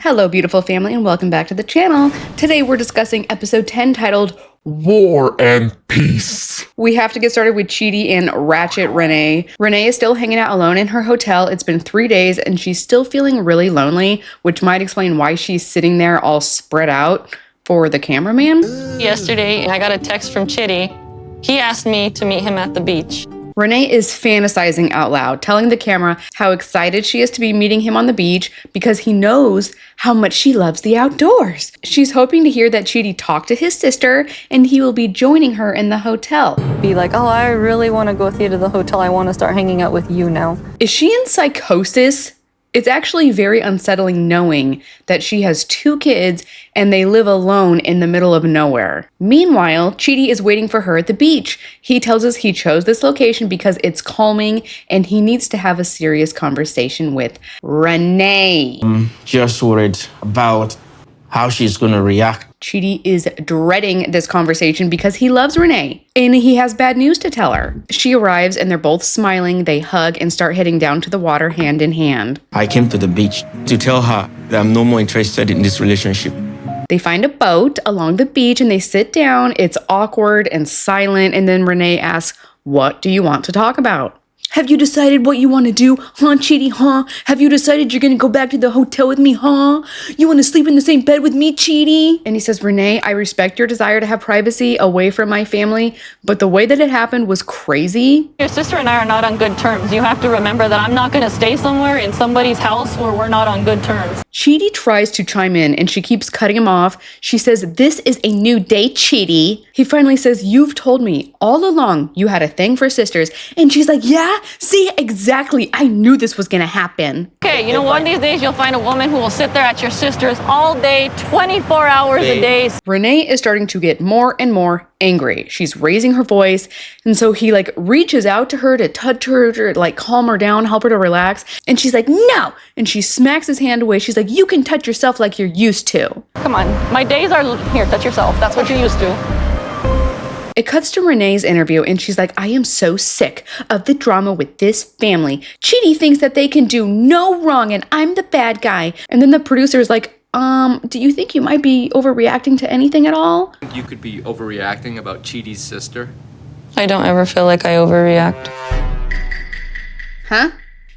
Hello, beautiful family, and welcome back to the channel. Today we're discussing episode 10 titled War and Peace. We have to get started with Chidi and Ratchet Rayne. Rayne is still hanging out alone in her hotel. It's been 3 days and she's still feeling really lonely, which might explain why she's sitting there all spread out for the cameraman. Yesterday, I got a text from Chidi. He asked me to meet him at the beach. Rayne is fantasizing out loud, telling the camera how excited she is to be meeting him on the beach because he knows how much she loves the outdoors. She's hoping to hear that Chidi talked to his sister and he will be joining her in the hotel. Be like, oh, I really want to go with you to the hotel. I want to start hanging out with you now. Is she in psychosis? It's actually very unsettling knowing that she has 2 kids and they live alone in the middle of nowhere. Meanwhile, Chidi is waiting for her at the beach. He tells us he chose this location because it's calming and he needs to have a serious conversation with Rayne. I'm just worried about how she's going to react. Chidi is dreading this conversation because he loves Rayne and he has bad news to tell her. She arrives and they're both smiling, they hug and start heading down to the water hand in hand. I came to the beach to tell her that I'm no more interested in this relationship. They find a boat along the beach and they sit down. It's awkward and silent, and then Rayne asks, "What do you want to talk about?" "Have you decided what you want to do, huh, Chidi, huh? Have you decided you're going to go back to the hotel with me, huh? You want to sleep in the same bed with me, Chidi?" And he says, "Rayne, I respect your desire to have privacy away from my family, but the way that it happened was crazy." Your sister and I are not on good terms. You have to remember that I'm not going to stay somewhere in somebody's house where we're not on good terms. Chidi tries to chime in and she keeps cutting him off. She says, "This is a new day, Chidi." He finally says, "You've told me all along you had a thing for sisters." And she's like, "Yeah, see, exactly. I knew this was gonna happen." Okay, you know, one of these days you'll find a woman who will sit there at your sister's all day, 24 hours a day. Rayne is starting to get more and more angry. She's raising her voice. And so he reaches out to her to touch her, to calm her down, help her to relax. And she's like, "No." And she smacks his hand away. She's like, "You can touch yourself like you're used to." Come on, my days are here, touch yourself. That's what you're used to. It cuts to Renee's interview and she's like, "I am so sick of the drama with this family. Chidi thinks that they can do no wrong and I'm the bad guy." And then the producer's like, do you think you might be overreacting to anything at all?" You could be overreacting about Chidi's sister. I don't ever feel like I overreact. Huh?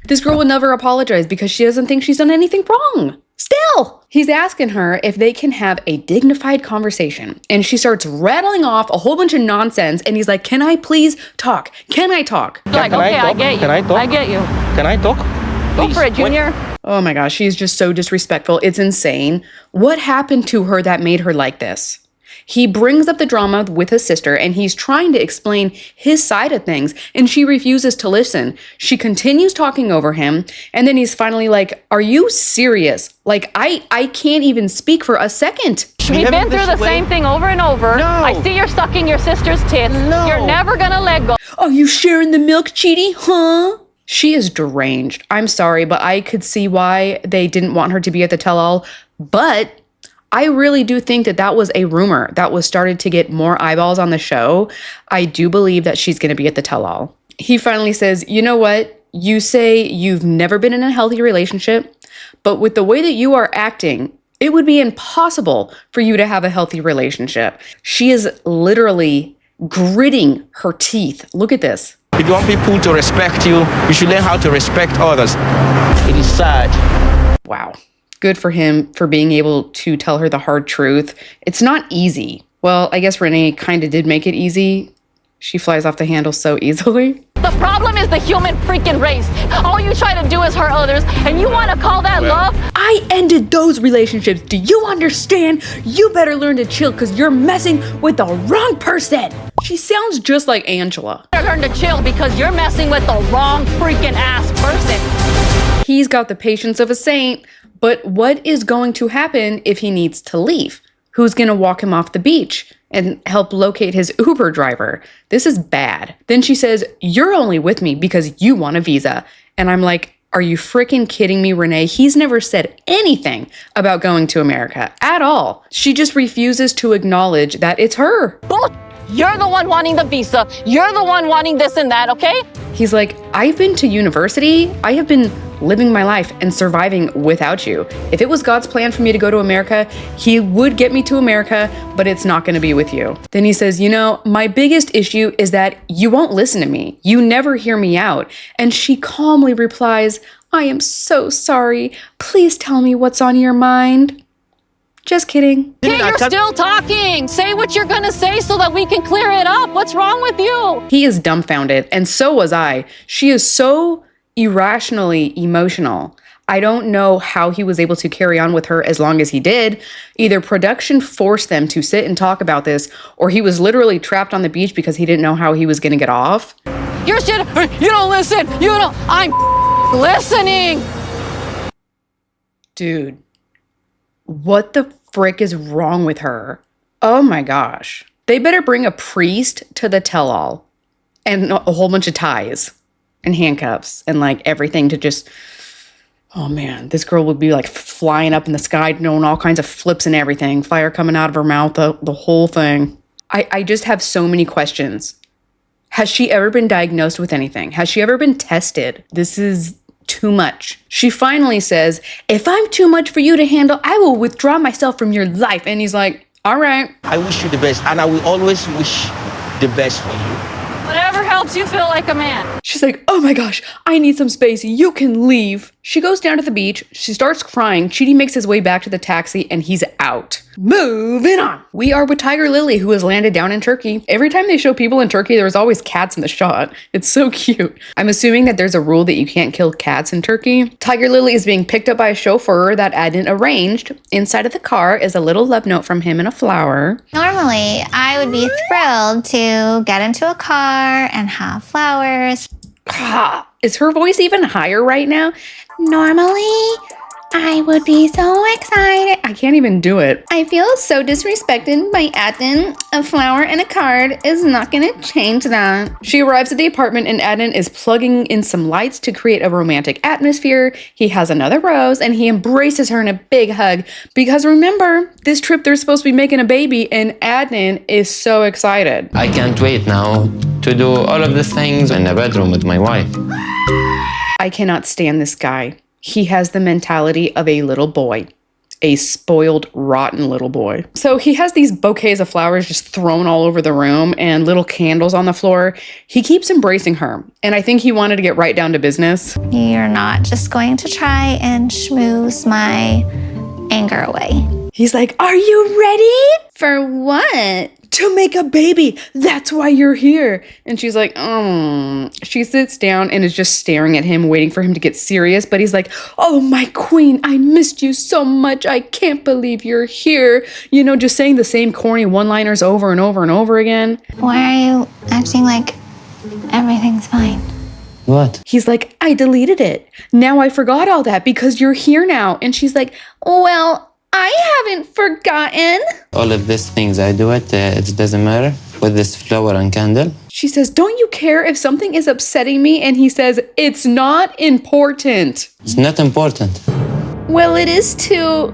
This girl would never apologize because she doesn't think she's done anything wrong. Still, he's asking her if they can have a dignified conversation. And she starts rattling off a whole bunch of nonsense. And he's like, "Can I please talk? Can I talk?" Like, okay, I get you. Can I talk? I get you. Can I talk? Go for it, Junior. Oh my gosh, she's just so disrespectful. It's insane. What happened to her that made her like this? He brings up the drama with his sister and he's trying to explain his side of things and she refuses to listen. She continues talking over him and then he's finally like, "Are you serious? I can't even speak for a second." We've been through the same thing over and over. No. I see you're sucking your sister's tits. No. You're never gonna let go. "Are you sharing the milk, Chidi, huh?" She is deranged. I'm sorry, but I could see why they didn't want her to be at the tell-all. But I really do think that that was a rumor that was started to get more eyeballs on the show. I do believe that she's going to be at the tell-all. He finally says, "You know what? You say you've never been in a healthy relationship, but with the way that you are acting, it would be impossible for you to have a healthy relationship." She is literally gritting her teeth. Look at this. If you want people to respect you, you should learn how to respect others. It is sad. Wow. Good for him for being able to tell her the hard truth. It's not easy. Well, I guess Rayne kind of did make it easy. She flies off the handle so easily. The problem is the human freaking race. All you try to do is hurt others, and you want to call that love? I ended those relationships. Do you understand? You better learn to chill because you're messing with the wrong person. She sounds just like Angela. You better learn to chill because you're messing with the wrong freaking ass person. He's got the patience of a saint, but what is going to happen if he needs to leave? Who's going to walk him off the beach and help locate his Uber driver? This is bad. Then she says, "You're only with me because you want a visa." And I'm like, are you freaking kidding me, Rayne? He's never said anything about going to America at all. She just refuses to acknowledge that it's her. Both. You're the one wanting the visa. You're the one wanting this and that, okay? He's like, I've been to university. I have been living my life and surviving without you. If it was God's plan for me to go to America, he would get me to America, but it's not going to be with you. Then he says, you know, my biggest issue is that you won't listen to me. You never hear me out. And she calmly replies, I am so sorry. Please tell me what's on your mind. Just kidding. Hey, you're still talking. Say what you're gonna say so that we can clear it up. What's wrong with you? He is dumbfounded, and so was I. She is so irrationally emotional. I don't know how he was able to carry on with her as long as he did. Either production forced them to sit and talk about this, or he was literally trapped on the beach because he didn't know how he was gonna get off. You're shit. You don't listen. You don't. I'm listening. Dude, what the frick is wrong with her? Oh my gosh. They better bring a priest to the tell-all and a whole bunch of ties and handcuffs and like everything to just, oh man, this girl would be like flying up in the sky, doing all kinds of flips and everything, fire coming out of her mouth, the whole thing. I just have so many questions. Has she ever been diagnosed with anything? Has she ever been tested? This is too much. She finally says, if I'm too much for you to handle, I will withdraw myself from your life. And he's like, all right. I wish you the best, and I will always wish the best for you. Whatever helps you feel like a man. She's like, oh my gosh, I need some space. You can leave. She goes down to the beach. She starts crying. Chidi makes his way back to the taxi and he's out. Moving on. We are with Tigerlily, who has landed down in Turkey. Every time they show people in Turkey, there's always cats in the shot. It's so cute. I'm assuming that there's a rule that you can't kill cats in Turkey. Tigerlily is being picked up by a chauffeur that Adnan arranged. Inside of the car is a little love note from him and a flower. Normally, I would be thrilled to get into a car and have flowers. Is her voice even higher right now? Normally, I would be so excited. I can't even do it. I feel so disrespected by Adnan. A flower and a card is not gonna change that. She arrives at the apartment and Adnan is plugging in some lights to create a romantic atmosphere. He has another rose and he embraces her in a big hug because remember, this trip they're supposed to be making a baby and Adnan is so excited. I can't wait now to do all of the things in the bedroom with my wife. I cannot stand this guy. He has the mentality of a little boy, a spoiled, rotten little boy. So he has these bouquets of flowers just thrown all over the room and little candles on the floor. He keeps embracing her. And I think he wanted to get right down to business. You're not just going to try and schmooze my anger away. He's like, are you ready? For what? To make a baby. That's why you're here. And she's like, She sits down and is just staring at him, waiting for him to get serious. But he's like, oh, my queen, I missed you so much. I can't believe you're here. You know, just saying the same corny one-liners over and over and over again. Why are you acting like everything's fine? What? He's like, I deleted it. Now I forgot all that because you're here now. And she's like, well, I haven't forgotten. All of these things I do it doesn't matter with this flower and candle. She says, don't you care if something is upsetting me? And he says, it's not important. It's not important. Well, it is to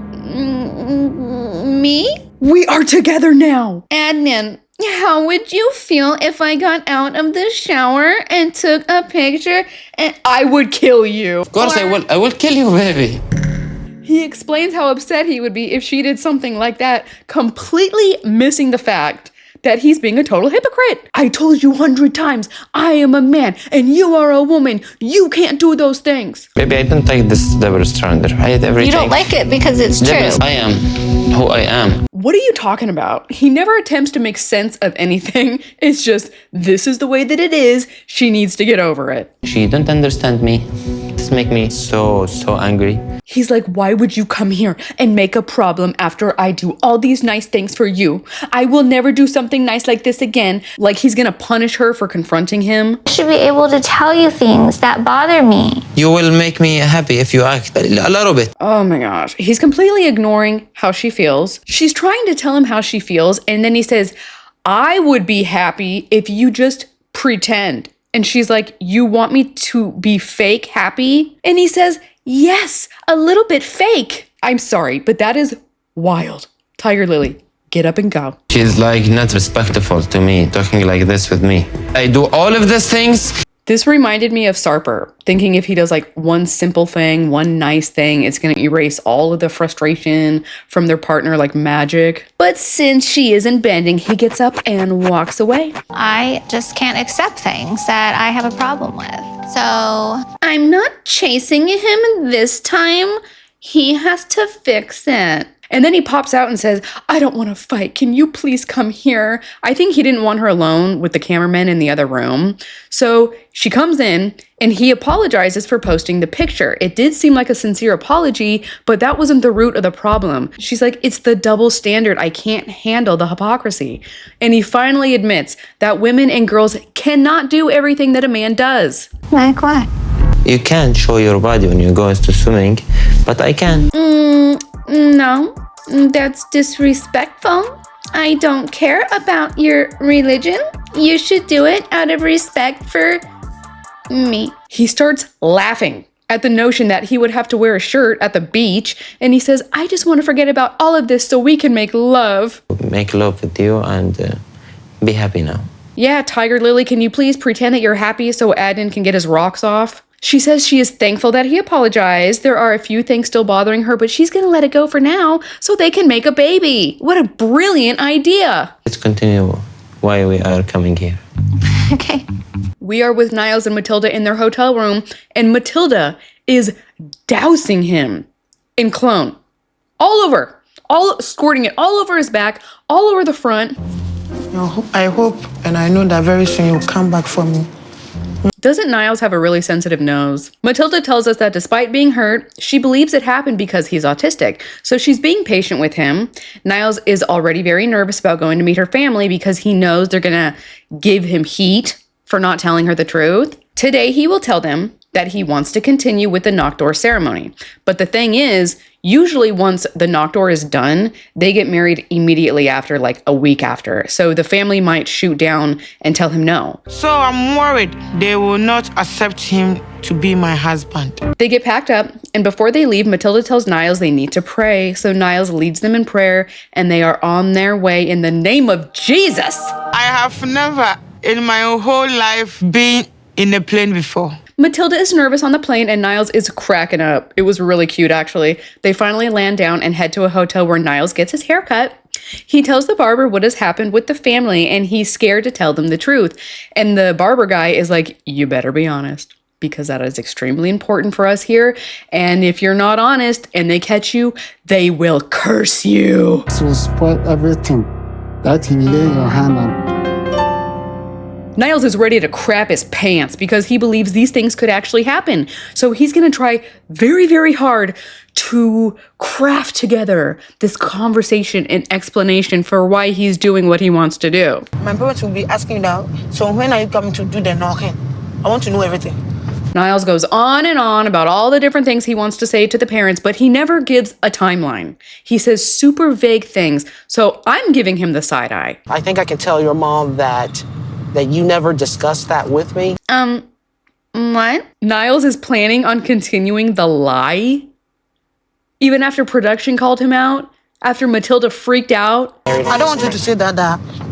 me. We are together now. Adnan, how would you feel if I got out of the shower and took a picture and I would kill you. Of course I will kill you, baby. He explains how upset he would be if she did something like that, completely missing the fact that he's being a total hypocrite. I told you 100 times, I am a man and you are a woman. You can't do those things. Baby, I don't like this double standard. I hate everything. you don't like it because it's true. I am who I am. What are you talking about? He never attempts to make sense of anything. It's just, this is the way that it is. She needs to get over it. She don't understand me. This make me so angry. He's like, why would you come here and make a problem after I do all these nice things for you? I will never do something nice like this again. Like he's gonna punish her for confronting him. I should be able to tell you things that bother me. You will make me happy if you act a little bit. Oh my gosh. He's completely ignoring how she feels. She's trying to tell him how she feels. And then he says, I would be happy if you just pretend. And she's like, you want me to be fake happy? And he says, yes, a little bit fake. I'm sorry, but that is wild. Tigerlily, get up and go. She's like not respectful to me, talking like this with me. I do all of these things. This reminded me of Sarper, thinking if he does like one simple thing, one nice thing, it's going to erase all of the frustration from their partner like magic. But since she isn't bending, he gets up and walks away. I just can't accept things that I have a problem with. So I'm not chasing him this time. He has to fix it. And then he pops out and says, I don't want to fight. Can you please come here? I think he didn't want her alone with the cameraman in the other room. So she comes in and he apologizes for posting the picture. It did seem like a sincere apology, but that wasn't the root of the problem. She's like, it's the double standard. I can't handle the hypocrisy. And he finally admits that women and girls cannot do everything that a man does. like what? You can't show your body when you go into swimming, but I can. No, that's disrespectful. I don't care about your religion. You should do it out of respect for me. He starts laughing at the notion that he would have to wear a shirt at the beach, and he says, I just want to forget about all of this so we can make love. Make love with you and be happy now. Yeah, Tigerlily, can you please pretend that you're happy so Adnan can get his rocks off? She says she is thankful that he apologized. There are a few things still bothering her, but she's going to let it go for now so they can make a baby. What a brilliant idea. Let's continue why we are coming here. Okay. We are with Niles and Matilda in their hotel room, and Matilda is dousing him in cologne. All over. Squirting it all over his back, all over the front. I hope and I know that very soon you'll come back for me. Doesn't Niles have a really sensitive nose? Matilda tells us that despite being hurt, she believes it happened because he's autistic. So she's being patient with him. Niles is already very nervous about going to meet her family because he knows they're gonna give him heat for not telling her the truth. Today, he will tell them that he wants to continue with the knock door ceremony. But the thing is, usually once the knock door is done, they get married immediately after, like a week after. So the family might shoot down and tell him no. So I'm worried they will not accept him to be my husband. They get packed up, and before they leave, Matilda tells Niles they need to pray. So Niles leads them in prayer, and they are on their way in the name of Jesus. I have never in my whole life been in a plane before. Matilda is nervous on the plane and Niles is cracking up. It was really cute, actually. They finally land down and head to a hotel where Niles gets his hair cut. He tells the barber what has happened with the family and he's scared to tell them the truth. And the barber guy is like, you better be honest, because that is extremely important for us here. And if you're not honest and they catch you, they will curse you. This will spoil everything that you lay your hand on. Niles is ready to crap his pants because he believes these things could actually happen. So he's going to try very, very hard to craft together this conversation and explanation for why he's doing what he wants to do. My parents will be asking now, so when are you coming to do the knocking? I want to know everything. Niles goes on and on about all the different things he wants to say to the parents, but he never gives a timeline. He says super vague things, so I'm giving him the side eye. I think I can tell your mom that you never discussed that with me. What? Niles is planning on continuing the lie. Even after production called him out, after Matilda freaked out. I don't want you to say that.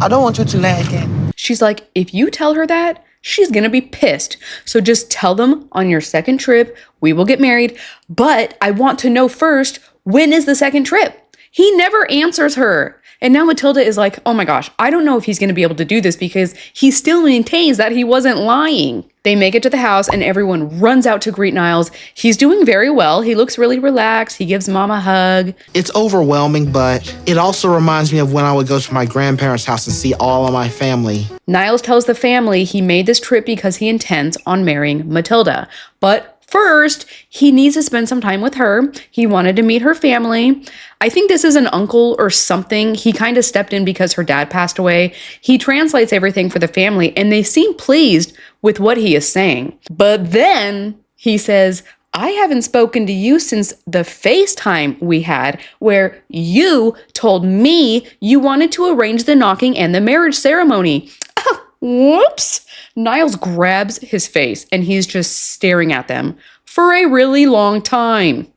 I don't want you to lie again. She's like, if you tell her that, she's gonna be pissed. So just tell them on your second trip, we will get married. But I want to know first, when is the second trip? He never answers her. And now Matilda is like, oh my gosh, I don't know if he's going to be able to do this because he still maintains that he wasn't lying. They make it to the house and everyone runs out to greet Niles. He's doing very well. He looks really relaxed. He gives mom a hug. It's overwhelming, but it also reminds me of when I would go to my grandparents' house and see all of my family. Niles tells the family he made this trip because he intends on marrying Matilda. But first, he needs to spend some time with her. He wanted to meet her family. I think this is an uncle or something. He kind of stepped in because her dad passed away. He translates everything for the family, and they seem pleased with what he is saying. But then he says, I haven't spoken to you since the FaceTime we had, where you told me you wanted to arrange the knocking and the marriage ceremony. Oh, whoops. Niles grabs his face and he's just staring at them for a really long time.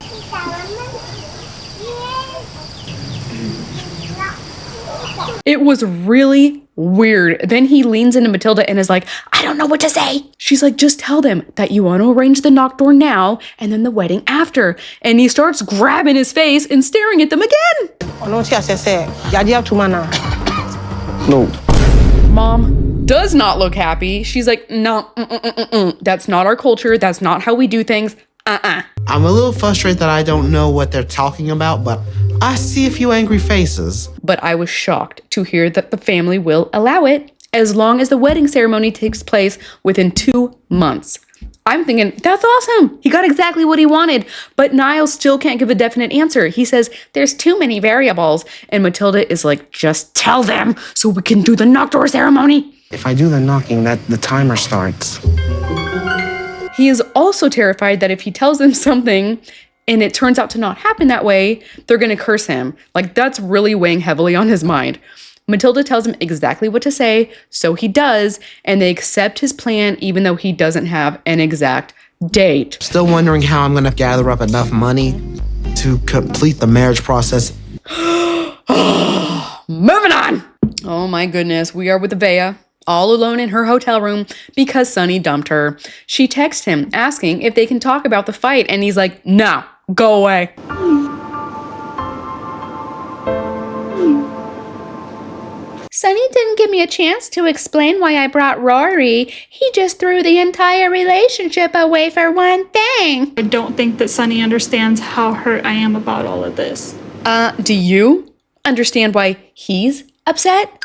It was really weird. Then he leans into Matilda and is like, I don't know what to say. She's like, just tell them that you want to arrange the knock door now and then the wedding after. And he starts grabbing his face and staring at them again. No. Mom does not look happy. She's like, no, that's not our culture. That's not how we do things. I'm a little frustrated that I don't know what they're talking about, but I see a few angry faces. But I was shocked to hear that the family will allow it as long as the wedding ceremony takes place within 2 months. I'm thinking, that's awesome. He got exactly what he wanted. But Niles still can't give a definite answer. He says, there's too many variables. And Matilda is like, just tell them so we can do the knock door ceremony. If I do the knocking, the timer starts. He is also terrified that if he tells them something and it turns out to not happen that way, they're going to curse him. Like, that's really weighing heavily on his mind. Matilda tells him exactly what to say, so he does, and they accept his plan even though he doesn't have an exact date. Still wondering how I'm going to gather up enough money to complete the marriage process. Moving on! Oh my goodness, we are with Veah, all alone in her hotel room because Sonny dumped her. She texts him asking if they can talk about the fight, and he's like, no, go away. Sonny didn't give me a chance to explain why I brought Rory. He just threw the entire relationship away for one thing. I don't think that Sonny understands how hurt I am about all of this. Do you understand why he's upset?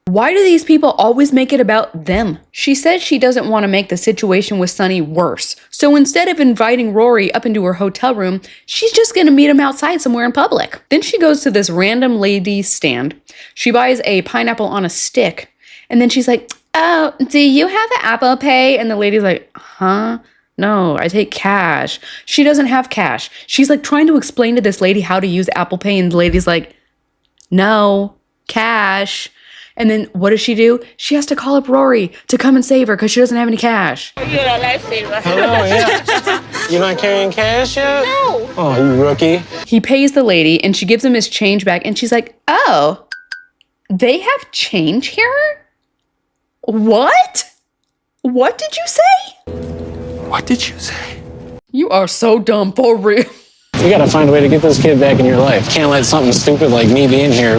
Why do these people always make it about them? She says she doesn't want to make the situation with Sonny worse. So instead of inviting Rory up into her hotel room, she's just going to meet him outside somewhere in public. Then she goes to this random lady's stand. She buys a pineapple on a stick. And then she's like, oh, do you have Apple Pay? And the lady's like, huh? No, I take cash. She doesn't have cash. She's like trying to explain to this lady how to use Apple Pay. And the lady's like, no, cash. And then what does she do? She has to call up Rory to come and save her because she doesn't have any cash. Hello, yeah. You're not carrying cash yet? No. Oh, you rookie. He pays the lady and she gives him his change back and she's like, oh, they have change here? What? What did you say? What did you say? You are so dumb, for real. You gotta find a way to get this kid back in your life. Can't let something stupid like me being here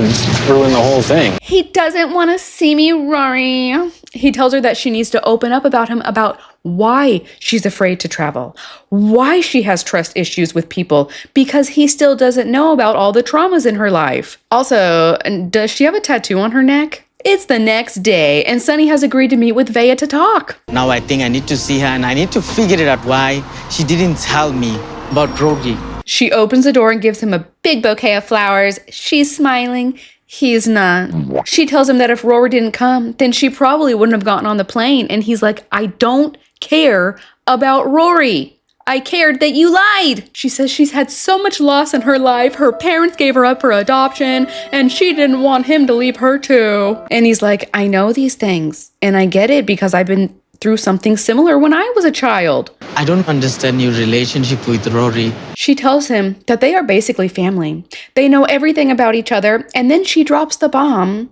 ruin the whole thing. He doesn't want to see me, Rory. He tells her that she needs to open up about him, about why she's afraid to travel, why she has trust issues with people, because he still doesn't know about all the traumas in her life. Also, does she have a tattoo on her neck? It's the next day, and Sonny has agreed to meet with Veah to talk. Now I think I need to see her, and I need to figure it out why she didn't tell me about Rory. She opens the door and gives him a big bouquet of flowers. She's smiling. He's not. She tells him that if Rory didn't come, then she probably wouldn't have gotten on the plane. And he's like, I don't care about Rory. I cared that you lied. She says she's had so much loss in her life. Her parents gave her up for adoption, and she didn't want him to leave her too. And he's like, I know these things, and I get it because I've been through something similar when I was a child. I don't understand your relationship with Rory. She tells him that they are basically family. They know everything about each other, and then she drops the bomb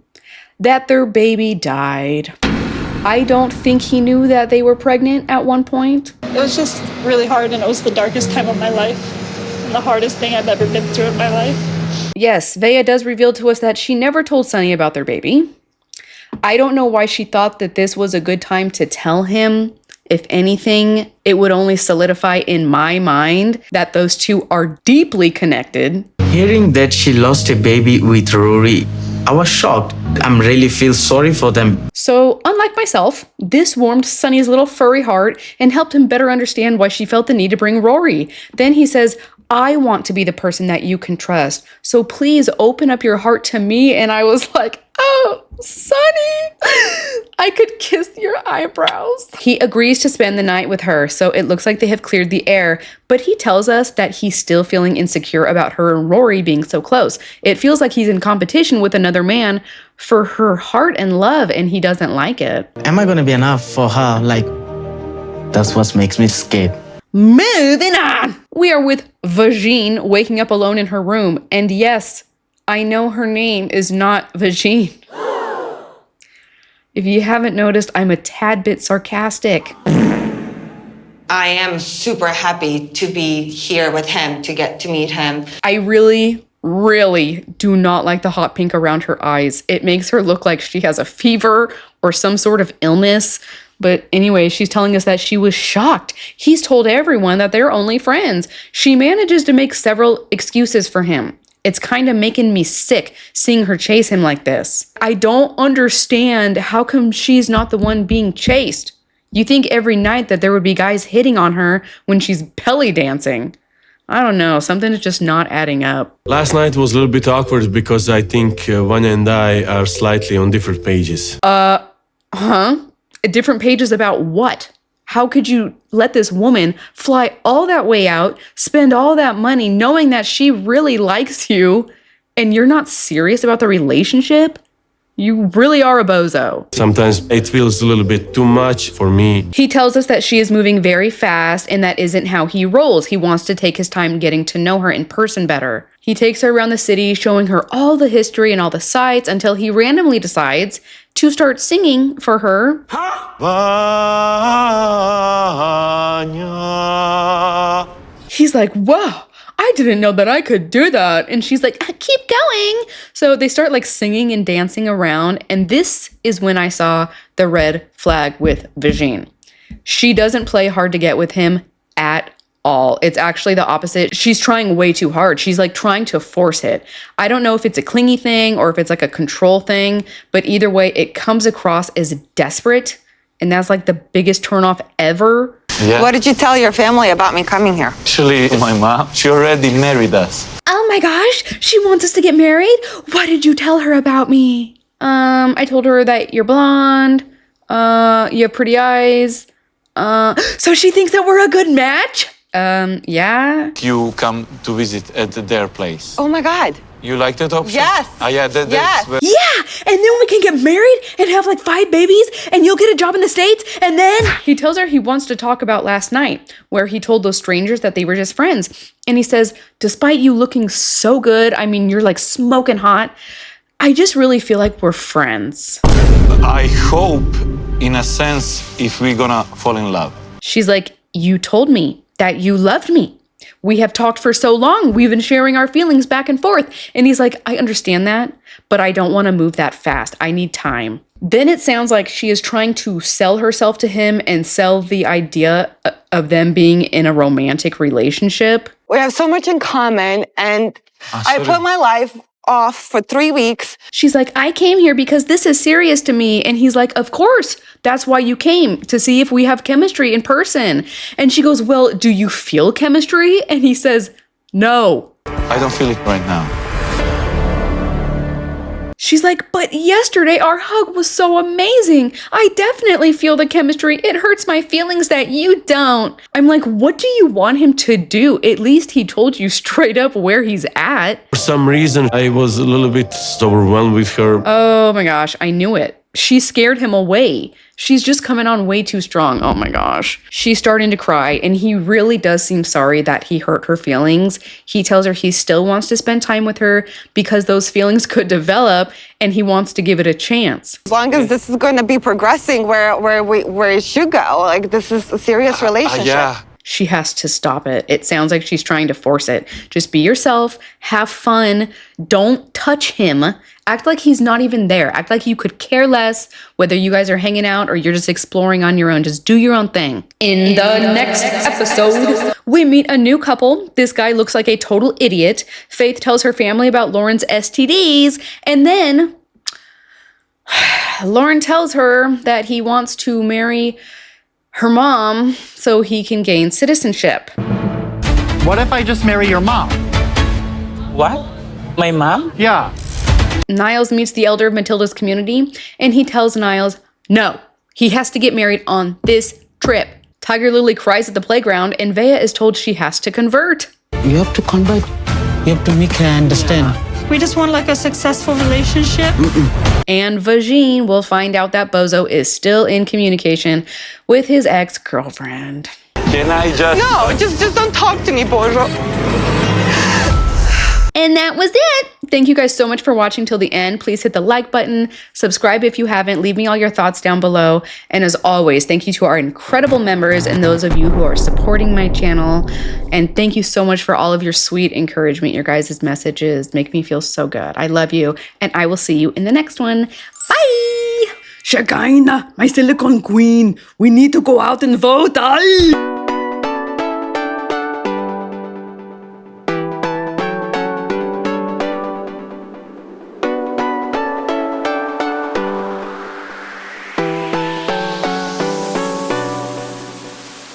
that their baby died. I don't think he knew that they were pregnant at one point. It was just really hard, and it was the darkest time of my life and the hardest thing I've ever been through in my life. Yes, Veah does reveal to us that she never told Sonny about their baby. I don't know why she thought that this was a good time to tell him. If anything, it would only solidify in my mind that those two are deeply connected. Hearing that she lost a baby with Rory, I was shocked. I really feel sorry for them. So, unlike myself, this warmed Sonny's little furry heart and helped him better understand why she felt the need to bring Rory. Then he says, I want to be the person that you can trust. So please open up your heart to me. And I was like, oh, Sonny, I could kiss your eyebrows. He agrees to spend the night with her. So it looks like they have cleared the air. But he tells us that he's still feeling insecure about her and Rory being so close. It feels like he's in competition with another man for her heart and love, and he doesn't like it. Am I going to be enough for her? Like, that's what makes me scared. Moving on. We are with Vanja waking up alone in her room. And yes, I know her name is not Vagine. If you haven't noticed, I'm a tad bit sarcastic. I am super happy to be here with him, to get to meet him. I really do not like the hot pink around her eyes. It makes her look like she has a fever or some sort of illness. But anyway, she's telling us that she was shocked. He's told everyone that they're only friends. She manages to make several excuses for him. It's kind of making me sick seeing her chase him like this. I don't understand how come she's not the one being chased. You think every night that there would be guys hitting on her when she's belly dancing. I don't know, something's just not adding up. Last night was a little bit awkward because I think Vanja and I are slightly on different pages. Different pages about what? How could you let this woman fly all that way out, spend all that money knowing that she really likes you, and you're not serious about the relationship? You really are a bozo. Sometimes it feels a little bit too much for me. He tells us that she is moving very fast, and that isn't how he rolls. He wants to take his time getting to know her in person better. He takes her around the city, showing her all the history and all the sights until he randomly decides to start singing for her. Vanja. He's like, whoa, I didn't know that I could do that. And she's like, keep going. So they start like singing and dancing around. And this is when I saw the red flag with Vagine. She doesn't play hard to get with him at all. It's actually the opposite. She's trying way too hard. She's like trying to force it. I don't know if it's a clingy thing or if it's like a control thing, but either way, it comes across as desperate. And that's like the biggest turnoff ever. Yeah. What did you tell your family about me coming here? Actually, my mom, she already married us. Oh my gosh, she wants us to get married? What did you tell her about me? I told her that you're blonde, you have pretty eyes, so she thinks that we're a good match? Yeah. You come to visit at their place. Oh my God. You like that option? Yes. Yeah, Yes. Yeah, and then we can get married and have like 5 babies and you'll get a job in the States. And then he tells her he wants to talk about last night where he told those strangers that they were just friends. And he says, despite you looking so good, I mean, you're like smoking hot, I just really feel like we're friends. I hope, in a sense, if we're gonna fall in love. She's like, you told me that you loved me. We have talked for so long. We've been sharing our feelings back and forth. And he's like, I understand that, but I don't want to move that fast. I need time. Then it sounds like she is trying to sell herself to him and sell the idea of them being in a romantic relationship. We have so much in common, and I put my life off for 3 weeks. She's like, I came here because this is serious to me. And he's like, of course, that's why you came, to see if we have chemistry in person. And she goes, well, do you feel chemistry? And he says, no. I don't feel it right now. She's like, but yesterday our hug was so amazing. I definitely feel the chemistry. It hurts my feelings that you don't. I'm like, what do you want him to do? At least he told you straight up where he's at. For some reason, I was a little bit overwhelmed with her. Oh my gosh, I knew it. She scared him away. She's just coming on way too strong. Oh my gosh. She's starting to cry, and he really does seem sorry that he hurt her feelings. He tells her he still wants to spend time with her because those feelings could develop, and he wants to give it a chance. As long as this is going to be progressing where it should go, like this is a serious relationship. Yeah. She has to stop it. It sounds like she's trying to force it. Just be yourself, have fun, don't touch him. Act like he's not even there. Act like you could care less whether you guys are hanging out or you're just exploring on your own. Just do your own thing. In the next episode, we meet a new couple. This guy looks like a total idiot. Faith tells her family about Lauren's STDs, and then Lauren tells her that he wants to marry her mom so he can gain citizenship. What if I just marry your mom? What? My mom? Yeah. Niles meets the elder of Matilda's community, and he tells Niles, no, he has to get married on this trip. Tigerlily cries at the playground, and Veah is told she has to convert. You have to convert. You have to make her understand. We just want like a successful relationship. And Vagine will find out that Bozo is still in communication with his ex-girlfriend. Can I just... No, just don't talk to me, Bozo. And that was it. Thank you guys so much for watching till the end. Please hit the like button, subscribe if you haven't, leave me all your thoughts down below. And as always, thank you to our incredible members and those of you who are supporting my channel. And thank you so much for all of your sweet encouragement. Your guys' messages make me feel so good. I love you, and I will see you in the next one. Bye! Shekinah, my silicone queen, we need to go out and vote. Aye.